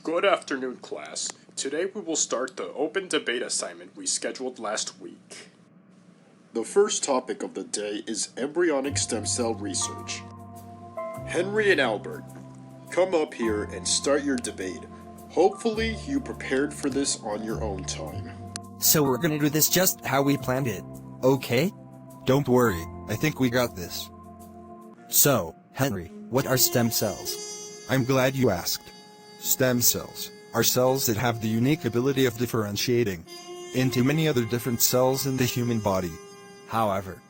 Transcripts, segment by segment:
Good afternoon, class. Today we will start the open debate assignment we scheduled last week. The first topic of the day is embryonic stem cell research. Henry and Albert, come up here and start your debate. Hopefully you prepared for this on your own time. So we're gonna do this just how we planned it, okay? Don't worry, I think we got this. So, Henry, what are stem cells? I'm glad you asked. Stem cells are cells that have the unique ability of differentiating into many other different cells in the human body. However,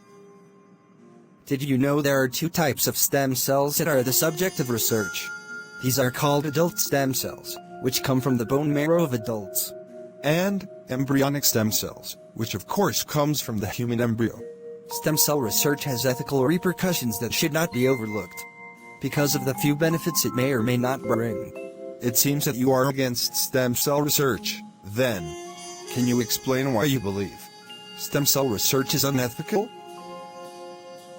did you know there are two types of stem cells that are the subject of research? These are called adult stem cells, which come from the bone marrow of adults, and embryonic stem cells, which of course comes from the human embryo. Stem cell research has ethical repercussions that should not be overlooked, because of the few benefits it may or may not bring. It seems that you are against stem cell research, then. Can you explain why you believe stem cell research is unethical?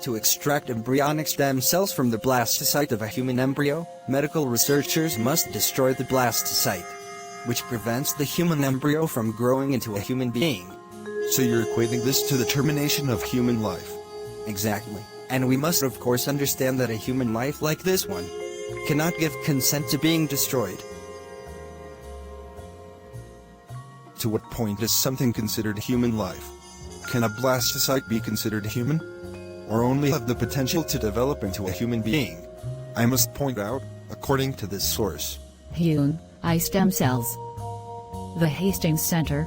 To extract embryonic stem cells from the blastocyte of a human embryo, medical researchers must destroy the blastocyte, which prevents the human embryo from growing into a human being. So you're equating this to the termination of human life. Exactly. And we must of course understand that a human life like this one cannot give consent to being destroyed. To what point is something considered human life? Can a blastocyte be considered human? Or only have the potential to develop into a human being? I must point out, according to this source, I stem cells. The Hastings Center.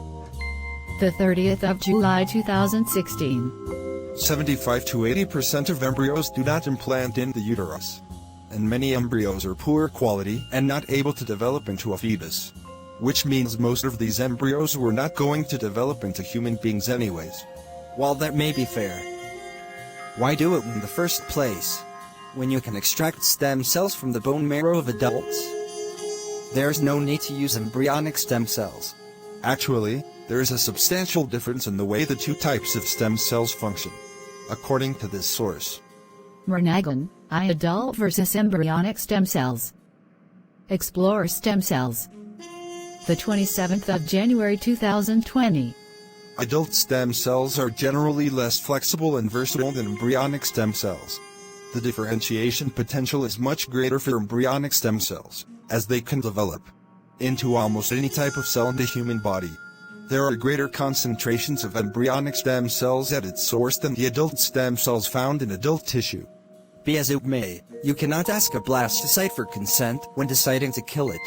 The 30th of July 2016. 75 to 80% of embryos do not implant in the uterus. And many embryos are poor quality and not able to develop into a fetus. Which means most of these embryos were not going to develop into human beings anyways. While that may be fair, why do it in the first place, when you can extract stem cells from the bone marrow of adults? There's no need to use embryonic stem cells. Actually, there is a substantial difference in the way the two types of stem cells function, according to this source. Murnagan, adult versus embryonic stem cells. Explore stem cells. The 27th of January 2020. Adult stem cells are generally less flexible and versatile than embryonic stem cells. The differentiation potential is much greater for embryonic stem cells, as they can develop into almost any type of cell in the human body. There are greater concentrations of embryonic stem cells at its source than the adult stem cells found in adult tissue. Be as it may, you cannot ask a blastocyte for consent when deciding to kill it.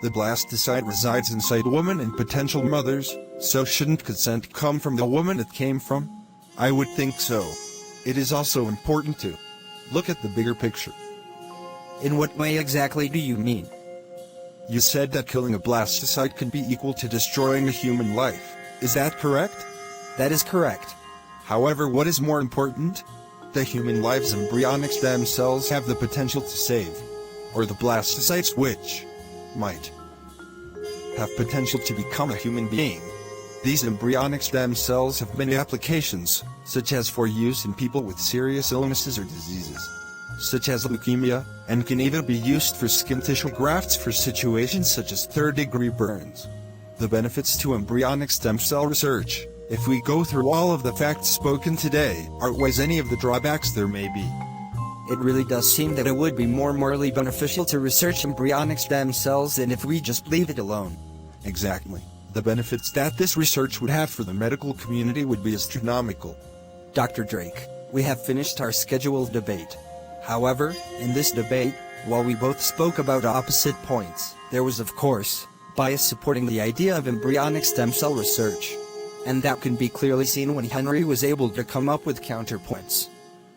The blastocyte resides inside women and potential mothers, so shouldn't consent come from the woman it came from? I would think so. It is also important to look at the bigger picture. In what way exactly do you mean? You said that killing a blastocyte can be equal to destroying a human life. Is that correct? That is correct. However, what is more important? The human life's embryonic stem cells have the potential to save, or the blastocytes which might have potential to become a human being. These embryonic stem cells have many applications, such as for use in people with serious illnesses or diseases, such as leukemia, and can even be used for skin tissue grafts for situations such as third-degree burns. The benefits to embryonic stem cell research, if we go through all of the facts spoken today, outweighs any of the drawbacks there may be. It really does seem that it would be more morally beneficial to research embryonic stem cells than if we just leave it alone. Exactly. The benefits that this research would have for the medical community would be astronomical. Dr. Drake, we have finished our scheduled debate. However, in this debate, while we both spoke about opposite points, there was of course bias supporting the idea of embryonic stem cell research. And that can be clearly seen when Henry was able to come up with counterpoints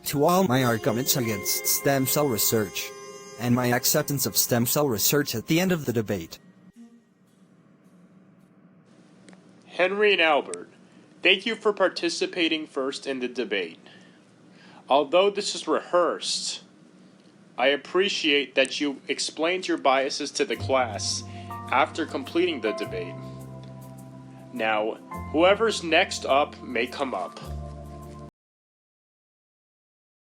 to all my arguments against stem cell research, and my acceptance of stem cell research at the end of the debate. Henry and Albert, thank you for participating first in the debate. Although this is rehearsed, I appreciate that you explained your biases to the class after completing the debate. Now, whoever's next up may come up.